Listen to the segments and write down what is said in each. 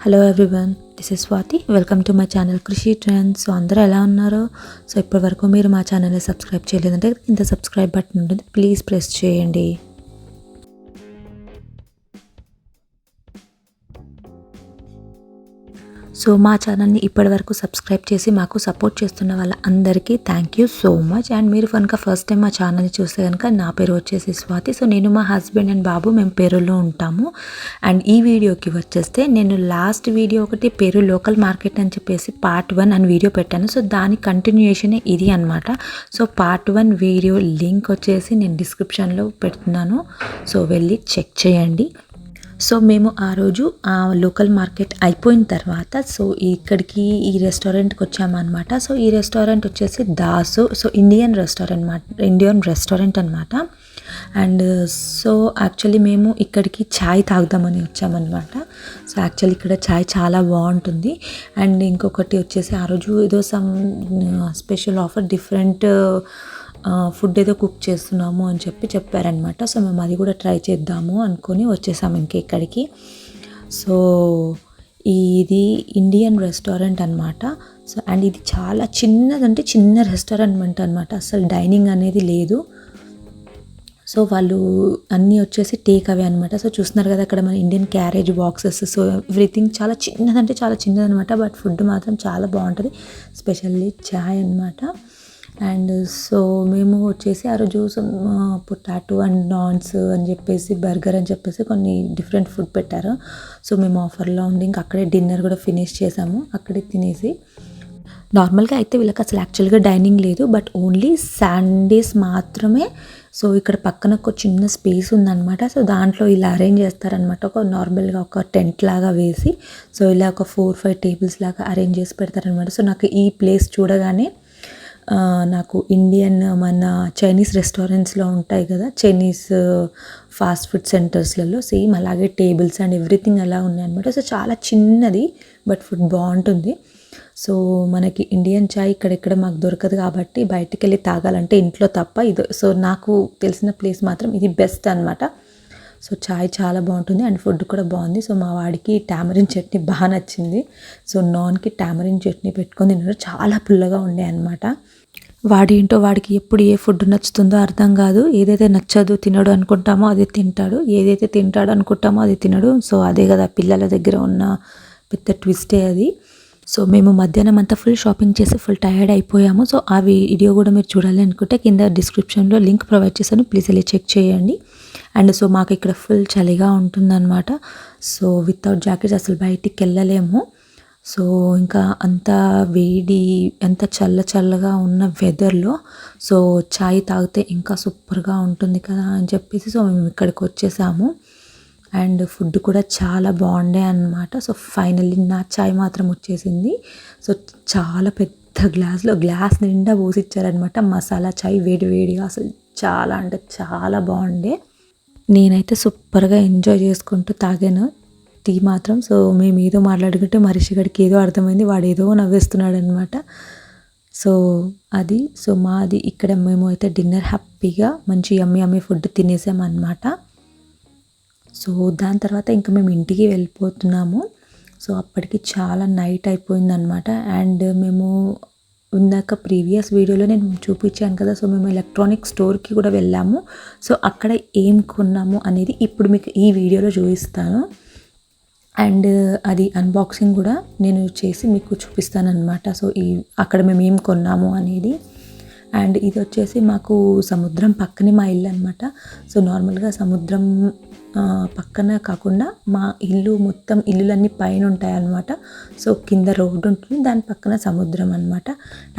Hello everyone, this is Swathi. Welcome to my channel కృషి trends. So అందరూ ఎలా ఉన్నారు? సో ఇప్పటివరకు మీరు మా ఛానల్ని సబ్స్క్రైబ్ చేయలేదంటే కింద సబ్స్క్రైబ్ బటన్ ఉంటుంది, ప్లీజ్ ప్రెస్ చేయండి. సో మా ఛానల్ని ఇప్పటివరకు సబ్స్క్రైబ్ చేసి మాకు సపోర్ట్ చేస్తున్న వాళ్ళ అందరికీ thank you so much. And మీరు కనుక ఫస్ట్ టైం మా ఛానల్ని చూస్తే కనుక నా పేరు వచ్చేసి స్వాతి. సో నేను మా హస్బెండ్ అండ్ బాబు మేము పేరులో ఉంటాము. అండ్ ఈ వీడియోకి వచ్చేస్తే నేను లాస్ట్ వీడియో ఒకటి పేరు లోకల్ మార్కెట్ అని చెప్పేసి పార్ట్ 1 అని వీడియో పెట్టాను. సో దాని కంటిన్యూషనే ఇది అనమాట. సో పార్ట్ 1 వీడియో లింక్ వచ్చేసి నేను డిస్క్రిప్షన్లో పెడుతున్నాను. సో వెళ్ళి చెక్ చేయండి. సో మేము ఆ రోజు ఆ లోకల్ మార్కెట్ అయిపోయిన తర్వాత సో ఇక్కడికి ఈ రెస్టారెంట్కి వచ్చామన్నమాట. సో ఈ రెస్టారెంట్ వచ్చేసి దాసు. సో ఇండియన్ రెస్టారెంట్ అనమాట. అండ్ సో యాక్చువల్లీ మేము ఇక్కడికి ఛాయ్ తాగుదామని వచ్చామన్నమాట. సో యాక్చువల్లీ ఇక్కడ ఛాయ్ చాలా బాగుంటుంది. అండ్ ఇంకొకటి వచ్చేసి ఆ రోజు ఏదో some special offer different food ఏదో కుక్ చేస్తున్నాము అని చెప్పారనమాట. సో మేము అది కూడా ట్రై చేద్దాము అనుకొని వచ్చేసాము ఇక్కడికి. సో ఇది ఇండియన్ రెస్టారెంట్ అనమాట. సో అండ్ ఇది చాలా చిన్న రెస్టారెంట్ అనమాట. అసలు డైనింగ్ అనేది లేదు. సో వాళ్ళు అన్నీ వచ్చేసి టేక్ అవే అనమాట. సో చూస్తున్నారు కదా అక్కడ మన Indian carriage boxes. So everything చాలా చిన్నదనమాట. బట్ ఫుడ్ మాత్రం చాలా బాగుంటుంది, స్పెషల్లీ చాయ్ అనమాట. అండ్ సో మేము వచ్చేసి ఆ రోజు పొటాటో అండ్ నాన్స్ అని చెప్పేసి బర్గర్ అని చెప్పేసి కొన్ని డిఫరెంట్ ఫుడ్ పెట్టారు. సో మేము ఆఫర్లో ఉండి ఇంకా అక్కడే డిన్నర్ కూడా ఫినిష్ చేసాము అక్కడే తినేసి. నార్మల్గా అయితే వీళ్ళకి అసలు యాక్చువల్గా డైనింగ్ లేదు, బట్ ఓన్లీ సండేస్ మాత్రమే. సో ఇక్కడ పక్కన ఒక చిన్న స్పేస్ ఉందన్నమాట. సో దాంట్లో ఇలా అరేంజ్ చేస్తారనమాట. ఒక నార్మల్గా ఒక టెంట్ లాగా వేసి సో ఇలా ఒక 4-5 టేబుల్స్ లాగా అరేంజ్ చేసి పెడతారనమాట. సో నాకు ఈ ప్లేస్ చూడగానే నాకు ఇండియన్ మన చైనీస్ రెస్టారెంట్స్లో ఉంటాయి కదా, చైనీస్ ఫాస్ట్ ఫుడ్ సెంటర్స్లలో సేమ్ అలాగే టేబుల్స్ అండ్ ఎవ్రీథింగ్ అలా ఉన్నాయన్నమాట. సో చాలా చిన్నది బట్ ఫుడ్ బాగుంటుంది. సో మనకి ఇండియన్ చాయ్ ఇక్కడెక్కడ మాకు దొరకదు కాబట్టి బయటికి వెళ్ళి తాగాలంటే ఇంట్లో తప్ప ఇది. సో నాకు తెలిసిన ప్లేస్ మాత్రం ఇది బెస్ట్ అనమాట. సో చాయ్ చాలా బాగుంటుంది అండ్ ఫుడ్ కూడా బాగుంది. సో మా వాడికి టామరిన్ చట్నీ బాగా నచ్చింది. సో నాన్కి టామరిన్ చట్నీ పెట్టుకొని తిన్నాడు. చాలా పుల్లగా ఉండే అనమాట. వాడికి ఎప్పుడు ఏ ఫుడ్ నచ్చుతుందో అర్థం కాదు. ఏదైతే నచ్చదు తినడు అనుకుంటామో అది తింటాడు, ఏదైతే తింటాడు అనుకుంటామో అది తినడు. సో అదే కదా పిల్లల దగ్గర ఉన్న పెద్ద ట్విస్టే అది. సో మేము మధ్యాహ్నం అంతా ఫుల్ షాపింగ్ చేసి ఫుల్ టైర్డ్ అయిపోయాము. సో ఆ వీడియో కూడా మీరు చూడాలి అనుకుంటే కింద డిస్క్రిప్షన్లో లింక్ ప్రొవైడ్ చేశాను, ప్లీజ్ వెళ్ళి చెక్ చేయండి. అండ్ సో మాకు ఇక్కడ ఫుల్ చలిగా ఉంటుందన్నమాట. సో వితౌట్ జాకెట్స్ అసలు బయటికి వెళ్ళలేము. సో ఇంకా అంత వేడి, అంత చల్లగా ఉన్న వెదర్లో సో చాయ్ తాగితే ఇంకా సూపర్గా ఉంటుంది కదా అని చెప్పేసి సో మేము ఇక్కడికి వచ్చేసాము. అండ్ ఫుడ్ కూడా చాలా బాగుండే అనమాట. సో ఫైనల్లీ నా చాయ్ మాత్రం వచ్చేసింది. సో చాలా పెద్ద గ్లాస్ నిండా పోసిచ్చారనమాట మసాలా చాయ్ వేడిగా. అసలు చాలా అంటే చాలా బాగుండే. నేనైతే సూపర్గా ఎంజాయ్ చేసుకుంటూ తాగాను టీ మాత్రం. సో మేము ఏదో మాట్లాడుకుంటే మనిషిగడికి ఏదో అర్థమైంది, వాడు ఏదో నవ్వేస్తున్నాడు అనమాట. సో అది సో మాది ఇక్కడ మేము అయితే డిన్నర్ హ్యాపీగా మంచి యమ్మీ ఫుడ్ తినేసామన్నమాట. సో దాని తర్వాత ఇంకా మేము ఇంటికి వెళ్ళిపోతున్నాము. సో అప్పటికి చాలా నైట్ అయిపోయిందనమాట. అండ్ మేము ఇందాక ప్రీవియస్ వీడియోలో నేను చూపించాను కదా, సో మేము ఎలక్ట్రానిక్ స్టోర్కి కూడా వెళ్ళాము. సో అక్కడ ఏం కొన్నాము అనేది ఇప్పుడు మీకు ఈ వీడియోలో చూపిస్తాను. అండ్ అది అన్బాక్సింగ్ కూడా నేను చేసి మీకు చూపిస్తాను అనమాట. సో అక్కడ మేము ఏం కొన్నాము అనేది. అండ్ ఇది వచ్చేసి మాకు సముద్రం పక్కనే మా ఇల్లు అనమాట. సో నార్మల్గా సముద్రం పక్కన కాకుండా మా ఇల్లు మొత్తం ఇల్లులన్నీ పైన ఉంటాయి అన్నమాట. సో కింద రోడ్డు ఉంటుంది, దాని పక్కన సముద్రం అనమాట.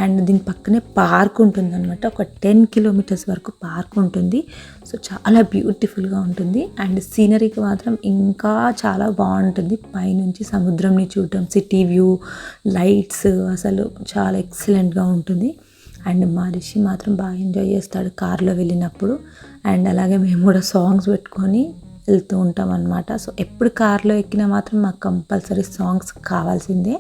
అండ్ దీని పక్కనే పార్క్ ఉంటుంది అనమాట. ఒక 10 కిలోమీటర్స్ వరకు పార్క్ ఉంటుంది. సో చాలా బ్యూటిఫుల్గా ఉంటుంది. అండ్ సీనరీకి మాత్రం ఇంకా చాలా బాగుంటుంది. పైనుంచి సముద్రంని చూడటం, సిటీ వ్యూ, లైట్స్ అసలు చాలా ఎక్సలెంట్గా ఉంటుంది. అండ్ మా రిషి మాత్రం బాగా ఎంజాయ్ చేస్తాడు కార్లో వెళ్ళినప్పుడు. అండ్ అలాగే మేము కూడా సాంగ్స్ పెట్టుకొని వెళ్తూ ఉంటాం అనమాట. సో ఎప్పుడు కార్లో ఎక్కినా మాత్రం మాకు కంపల్సరీ సాంగ్స్ కావాల్సిందే.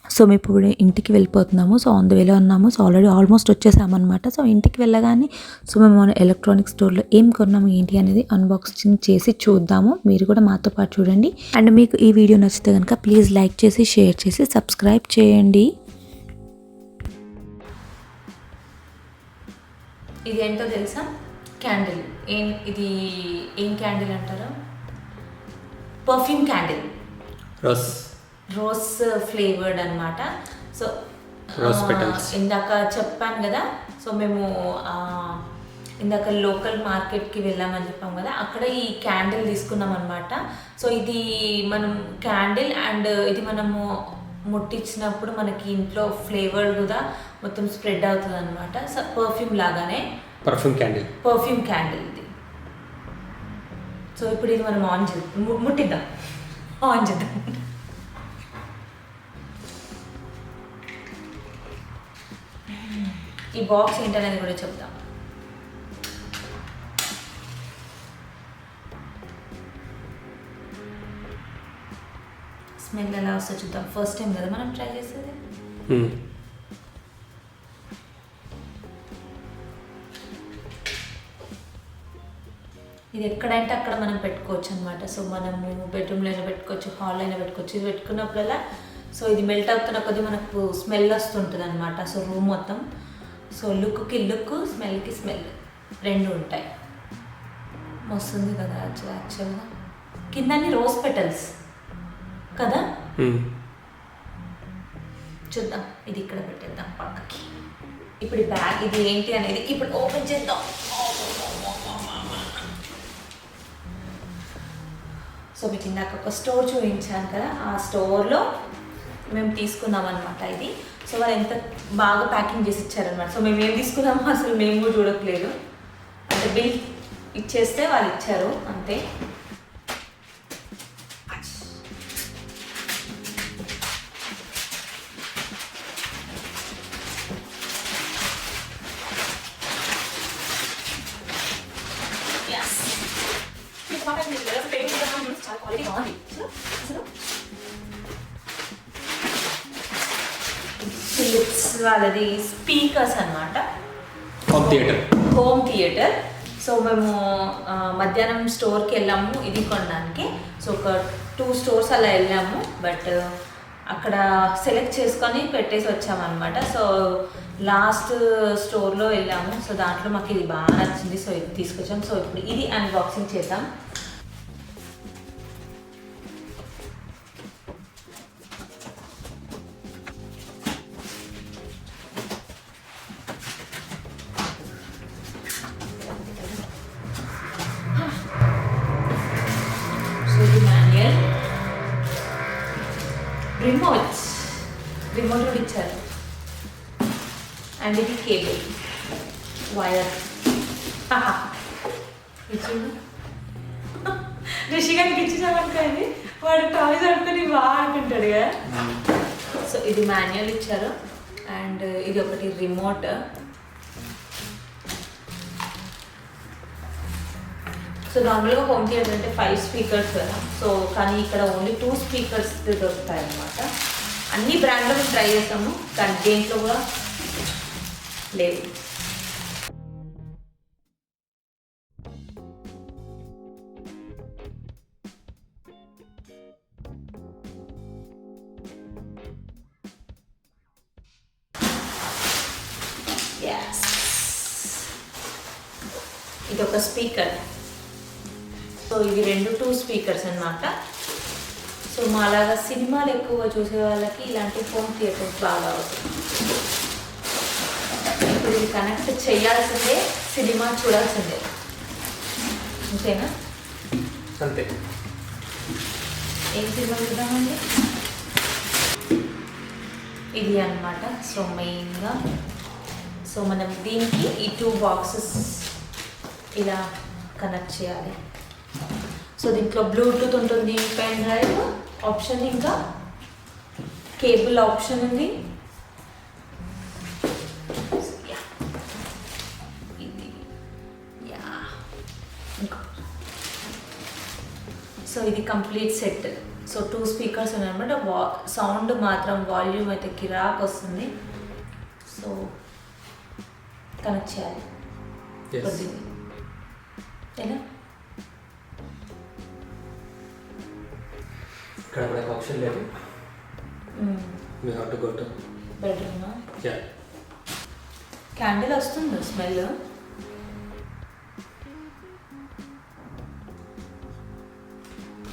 సో మేము ఇప్పుడు ఇంటికి వెళ్ళిపోతున్నాము. సో ఆన్ ద వేలో ఉన్నాము. సో ఆల్రెడీ ఆల్మోస్ట్ వచ్చేసామన్నమాట. సో ఇంటికి వెళ్ళగానే సో మేము మన ఎలక్ట్రానిక్ స్టోర్లో ఏం కొన్నాము ఏంటి అనేది అన్బాక్సింగ్ చేసి చూద్దాము. మీరు కూడా మాతో పాటు చూడండి. అండ్ మీకు ఈ వీడియో నచ్చితే కనుక ప్లీజ్ లైక్ చేసి షేర్ చేసి సబ్స్క్రైబ్ చేయండి. ఇది ఏంటో తెలుసా? క్యాండిల్. ఏం క్యాండిల్ అంటారా? Perfume candle. రోజ్ ఫ్లేవర్డ్ అనమాట. సో ఇందాక చెప్పాను కదా, సో మేము ఇందాక లోకల్ మార్కెట్కి వెళ్ళామని చెప్పాం కదా, అక్కడ ఈ క్యాండిల్ తీసుకున్నాం అనమాట. సో ఇది మనం క్యాండిల్ అండ్ ఇది మనము ముట్టించినప్పుడు మనకి ఇంట్లో ఫ్లేవర్ కూడా మొత్తం స్ప్రెడ్ అవుతుంది అనమాట. సో పర్ఫ్యూమ్ లాగానే పర్ఫ్యూమ్ క్యాండిల్ ఇది. సో ఇప్పుడు ఇది మనం ఆన్ చేద్దాం, ముట్టిద్దాం, ఆన్ చేద్దాం. ఈ బాక్స్ ఏంటనేది కూడా చెప్తాం. స్మెల్ ఎలా వస్తుందో చూద్దాం. ఫస్ట్ టైం కదా మనం ట్రై చేసేది. ఇది ఎక్కడంటే అక్కడ మనం పెట్టుకోవచ్చు అనమాట. సో మనము బెడ్రూమ్లో అయినా పెట్టుకోవచ్చు, హాల్లో అయినా పెట్టుకోవచ్చు. ఇది పెట్టుకున్నప్పుడల్లా సో ఇది మెల్ట్ అవుతున్న కొద్దీ మనకు స్మెల్ వస్తుంటుంది అనమాట. సో రూమ్ మొత్తం. సో లుక్కి లుక్, స్మెల్కి స్మెల్ రెండు ఉంటాయి. వస్తుంది కదా యాక్చువల్గా. కింద రోజ్ పెటల్స్ కదా. చూద్దాం, ఇది ఇక్కడ పెట్టేద్దాం పక్కకి. ఇప్పుడు బ్యాగ్ ఇది ఏంటి అనేది ఇప్పుడు ఓపెన్ చేద్దాం. సో మీకు ఇందాక ఒక స్టోర్ చూపించాను కదా, ఆ స్టోర్లో మేము తీసుకున్నాం అనమాట ఇది. సో వాళ్ళు ఎంత బాగా ప్యాకింగ్ చేసి ఇచ్చారనమాట. సో మేము ఏం తీసుకున్నామో అసలు మేము కూడా చూడట్లేదు. అంటే బిల్ ఇచ్చేస్తే వాళ్ళు ఇచ్చారు అంతే. ఫిలిప్స్ వాళ్ళది స్పీకర్స్ అనమాట, హోమ్ థియేటర్. సో మేము మధ్యాహ్నం స్టోర్కి వెళ్ళాము ఇది కొనడానికి. సో ఒక 2 స్టోర్స్ అలా వెళ్ళాము, బట్ అక్కడ సెలెక్ట్ చేసుకొని పెట్టేసి వచ్చామన్నమాట. సో లాస్ట్ స్టోర్లో వెళ్ళాము. సో దాంట్లో మాకు ఇది బాగా నచ్చింది. సో ఇది తీసుకొచ్చాము. సో ఇప్పుడు ఇది అన్బాక్సింగ్ చేద్దాం. మాన్యువల్, రిమోట్ కూడా ఇచ్చారు. అండ్ ఇది కేబుల్ వైర్. రిషిగానికి ఇచ్చేసామనుకోండి, వాడు టాయ్స్ ఆడుకొని బాగా ఆడుకుంటాడు కదా. సో ఇది మాన్యువల్ ఇచ్చారు. అండ్ ఇది ఒకటి రిమోట్. సో నార్మల్గా హోమ్ థియేటర్ అంటే 5 స్పీకర్స్ కదా. సో కానీ ఇక్కడ ఓన్లీ 2 స్పీకర్స్ దొరుకుతాయి అన్నమాట. అన్ని బ్రాండ్లో మేము ట్రై చేస్తాము, కానీ దేంట్లో కూడా లేదు. ఇది ఒక స్పీకర్. సో ఇవి 2 స్పీకర్స్ అన్నమాట. సో మాలాగా సినిమాలు ఎక్కువగా చూసే వాళ్ళకి ఇలాంటి హోమ్ థియేటర్స్ బాగా అవుతుంది. ఇప్పుడు ఇది కనెక్ట్ చేయాల్సిందే, సినిమా చూడాల్సిందే, అంతేనా? అంతే. ఏం సినిమా చూద్దామండి? ఇది అన్నమాట. సో మెయిన్గా సో మనం దీనికి ఈ 2 బాక్సెస్ ఇలా కనెక్ట్ చేయాలి. సో దీంట్లో బ్లూటూత్ ఉంటుంది, పెన్ డ్రైవ్ ఆప్షన్, ఇంకా కేబుల్ ఆప్షన్ ఉంది. సో ఇది కంప్లీట్ సెట్. సో 2 స్పీకర్స్ ఉన్నాయన్నమాట. సౌండ్ మాత్రం వాల్యూమ్ అయితే కిరాక్ వస్తుంది. సో కనెక్ట్ చేయాలి కొద్దిగా. ఎలా ఇక్కడ మనకు ఆప్షన్ లేదు. We have to go to బెడ్రూమా? yeah. Candle వస్తుంది, స్మెల్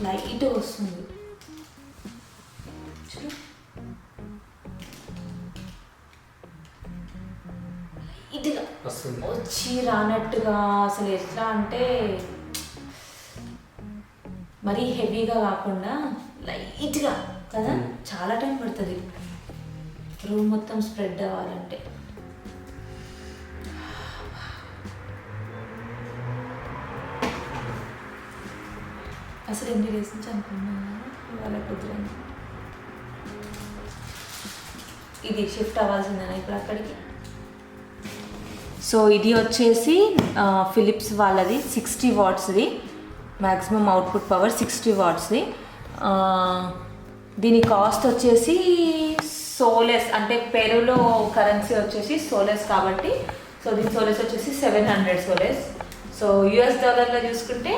లైట్ వస్తుంది. లైట్గా వస్తుంది, వచ్చి రానట్టుగా. అసలు ఎట్లా అంటే మరీ హెవీగా కాకుండా లైట్గా కదా. చాలా టైం పడుతుంది రూమ్ మొత్తం స్ప్రెడ్ అవ్వాలంటే. అసలు ఎన్ని డేస్ నుంచి అనుకున్నాను ఇవాళ కుదరని. ఇది షిఫ్ట్ అవ్వాల్సిందేనా ఇప్పుడు అక్కడికి? సో ఇది వచ్చేసి ఫిలిప్స్ వాళ్ళది 60 వాట్స్ది, మ్యాక్సిమం అవుట్పుట్ పవర్ 60 వాట్స్ది. దీని కాస్ట్ వచ్చేసి సోలెస్, అంటే పెరులో కరెన్సీ వచ్చేసి సోలెస్ కాబట్టి, సో దీని సోలెస్ వచ్చేసి 700 సోలెస్. సో యుఎస్ డాలర్లో చూసుకుంటే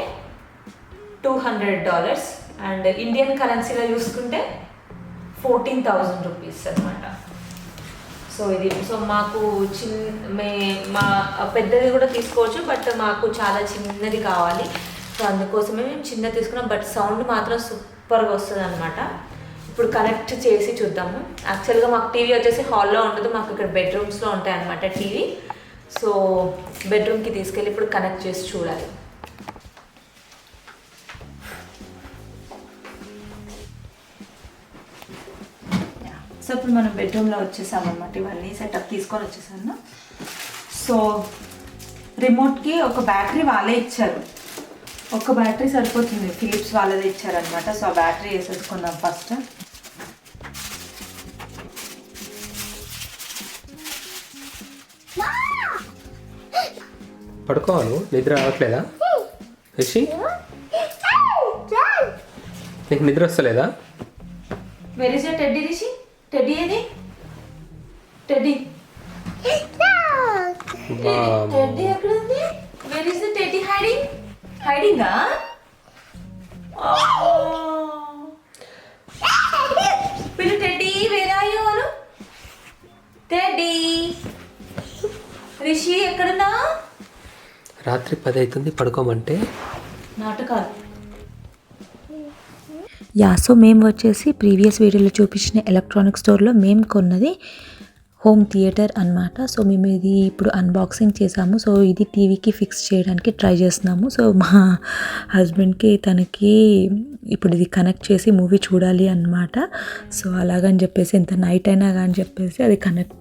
$200 అండ్ ఇండియన్ కరెన్సీలో చూసుకుంటే 14,000 రూపీస్ అనమాట. సో ఇది సో మాకు మా పెద్దది కూడా తీసుకోవచ్చు, బట్ మాకు చాలా చిన్నది కావాలి. సో అందుకోసమే మేము చిన్నది తీసుకున్నాం, బట్ సౌండ్ మాత్రం సూపర్గా వస్తుంది అనమాట. ఇప్పుడు కనెక్ట్ చేసి చూద్దాము. యాక్చువల్గా మాకు టీవీ వచ్చేసి హాల్లో ఉంటుంది, మాకు ఇక్కడ బెడ్రూమ్స్లో ఉంటాయి అనమాట టీవీ. సో బెడ్రూమ్కి తీసుకెళ్ళి ఇప్పుడు కనెక్ట్ చేసి చూడాలి. సో ఇప్పుడు మనం బెడ్రూమ్లో వచ్చేసాం అనమాట. ఇవన్నీ సెటప్ తీసుకొని వచ్చేసాను. సో రిమోట్కి ఒక బ్యాటరీ వాళ్ళే ఇచ్చారు, ఒక బ్యాటరీ సరిపోతుంది, ఫిలిప్స్ వాళ్ళదే ఇచ్చారనమాట. సో ఆ బ్యాటరీ వేసేసుకుందాం ఫస్ట్. పడుకోవాలి, నిద్ర రావట్లేదా రిషి? నీకు నిద్ర వస్తలేదా? Where is the teddy Rishi? Teddy ఏది? టెడ్డీ టెడ్డీ ఎక్కడ ఉంది? Where is the teddy hiding? హైడింగా? పిలు టెడ్డీ, వేర్ ఆర్ యు? అను టెడ్డీ. రిషి ఎక్కడున్నా? రాత్రి 10 అవుతుంది, పడుకోమంటే నాటకాలు. సో మేము వచ్చేసి ప్రీవియస్ వీడియోలో చూపించిన ఎలక్ట్రానిక్ స్టోర్లో మేము కొన్నది హోమ్ థియేటర్ అన్నమాట. సో మేము ఇది ఇప్పుడు అన్బాక్సింగ్ చేసాము. సో ఇది టీవీకి ఫిక్స్ చేయడానికి ట్రై చేస్తున్నాము. సో మా హస్బెండ్కి తనకి ఇప్పుడు ఇది కనెక్ట్ చేసి మూవీ చూడాలి అన్నమాట. సో అలాగని చెప్పేసి ఎంత నైట్ అయినా కానీ చెప్పేసి అది కనెక్ట్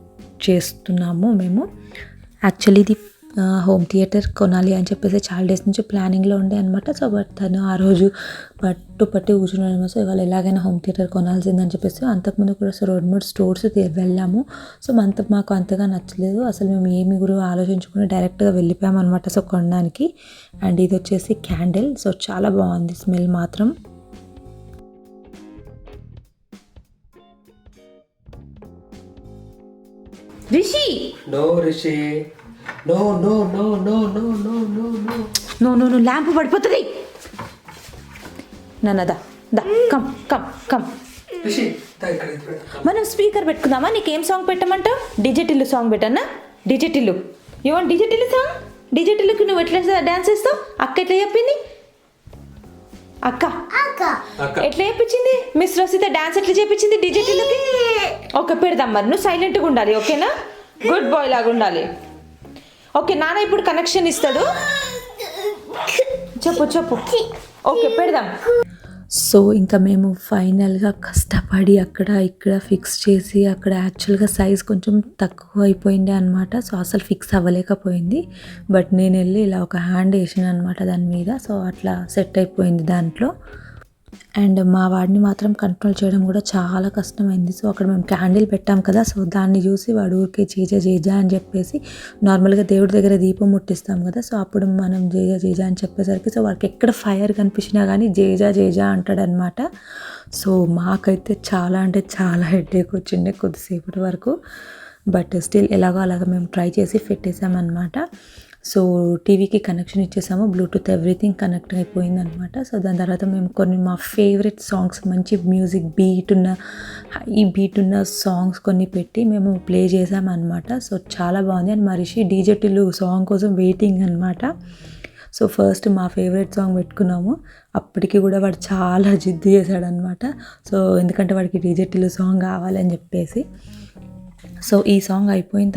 చేస్తున్నాము మేము. యాక్చువల్లీ ఇది హోమ్ థియేటర్ కొనాలి అని చెప్పేసి చాలా డేస్ నుంచి ప్లానింగ్లో ఉండే అనమాట. సో బట్ తను ఆ రోజు పట్టి కూర్చున్నాము. సో ఇవాళ ఎలాగైనా హోమ్ థియేటర్ కొనాల్సిందని చెప్పేసి అంతకుముందు కూడా సో 2-3 స్టోర్స్ వెళ్ళాము. సో మాకు అంతగా నచ్చలేదు. అసలు మేము ఏమి గురించి ఆలోచించుకుని డైరెక్ట్గా వెళ్ళిపోయాము అనమాట సో కొనడానికి. అండ్ ఇది వచ్చేసి క్యాండిల్. సో చాలా బాగుంది స్మెల్ మాత్రం. Rishi no Rishi, no no no no no no no no no no no lamp పడిపోతుంది. నాన్నదా దా కమ్ కమ్ కమ్. రిషి మనం స్పీకర్ పెట్టుకుందామా? నీకేం సాంగ్ పెట్టమంటావు? డిజిటిల్లు సాంగ్ పెట్టన్నా? డిజిటిల్లు ఇవ్వండి. డిజిటిల్లు సాంగ్. డిజిటిల్లుకి నువ్వు ఎట్లా డ్యాన్స్ చేస్తావు? అక్క ఎట్లా చెప్పింది? అక్క ఎట్లా చెప్పించింది? మిస్ రసిత డ్యాన్స్ ఎట్లా చెప్పించింది డిజిటిల్కి? ఓకే పెడదాం. మరి నువ్వు సైలెంట్గా ఉండాలి, ఓకేనా? గుడ్ బాయ్ లాగా ఉండాలి. ఓకే నాన్న ఇప్పుడు కనెక్షన్ ఇస్తాడు. చెప్పు చెప్పు. ఓకే పెడదాం. సో ఇంకా మేము ఫైనల్గా కష్టపడి అక్కడ ఇక్కడ ఫిక్స్ చేసి, అక్కడ యాక్చువల్గా సైజ్ కొంచెం తక్కువ అయిపోయింది అనమాట. సో అసలు ఫిక్స్ అవ్వలేకపోయింది. బట్ నేను వెళ్ళి ఇలా ఒక హ్యాండ్ వేసాను అనమాట దాని మీద. సో అట్లా సెట్ అయిపోయింది దాంట్లో. అండ్ మా వాడిని మాత్రం కంట్రోల్ చేయడం కూడా చాలా కష్టమైంది. సో అక్కడ మేము క్యాండిల్ పెట్టాం కదా, సో దాన్ని చూసి వాడు ఊరికే జీజా జీజా అని చెప్పేసి, నార్మల్గా దేవుడి దగ్గర దీపం ముట్టిస్తాం కదా, సో అప్పుడు మనం జీజా జీజా అని చెప్పేసరికి సో వాడికి ఎక్కడ ఫైర్ కనిపించినా కానీ జేజా జేజా అంటాడనమాట. సో మాకైతే చాలా అంటే చాలా హెడేక్ వచ్చిండే కొద్దిసేపటి వరకు. బట్ స్టిల్ ఎలాగో అలాగ మేము ట్రై చేసి పెట్టేసామన్నమాట. సో టీవీకి కనెక్షన్ ఇచ్చేసాము, బ్లూటూత్ ఎవ్రీథింగ్ కనెక్ట్ అయిపోయింది అనమాట. సో దాని తర్వాత మేము కొన్ని మా ఫేవరెట్ సాంగ్స్, మంచి మ్యూజిక్ హై బీట్ ఉన్న సాంగ్స్ కొన్ని పెట్టి మేము ప్లే చేసామన్నమాట. సో చాలా బాగుంది. అండ్ మా రిషి డీజే టిల్లు సాంగ్ కోసం వెయిటింగ్ అనమాట. సో ఫస్ట్ మా ఫేవరెట్ సాంగ్ పెట్టుకున్నాము. అప్పటికి కూడా వాడు చాలా జిద్దు చేశాడనమాట. సో ఎందుకంటే వాడికి డీజే టిల్లు సాంగ్ కావాలని చెప్పేసి. సో ఈ సాంగ్ అయిపోయిన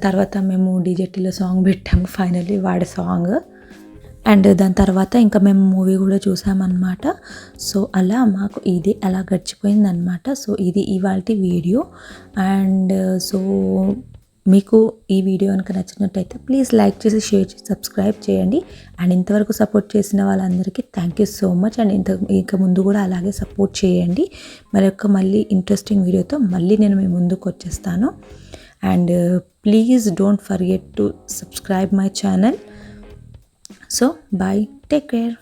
తర్వాత మేము డీజేటీలో సాంగ్ పెట్టాము ఫైనల్లీ వాడి సాంగ్. అండ్ దాని తర్వాత ఇంకా మేము మూవీ కూడా చూసామన్నమాట. సో అలా మాకు ఇది అలా గడిచిపోయిందనమాట. సో ఇది ఇవాల్టి వీడియో. అండ్ సో మీకు ఈ వీడియో కనుక నచ్చినట్టయితే ప్లీజ్ లైక్ చేసి, షేర్ చేసి, సబ్స్క్రైబ్ చేయండి. అండ్ ఇంతవరకు సపోర్ట్ చేసిన వాళ్ళందరికీ thank you so much. And ఇంకా ముందు కూడా అలాగే సపోర్ట్ చేయండి. మళ్ళీ ఇంట్రెస్టింగ్ వీడియోతో మళ్ళీ నేను మీ ముందుకు వచ్చేస్తాను. And please don't forget to subscribe my channel. So bye, take care.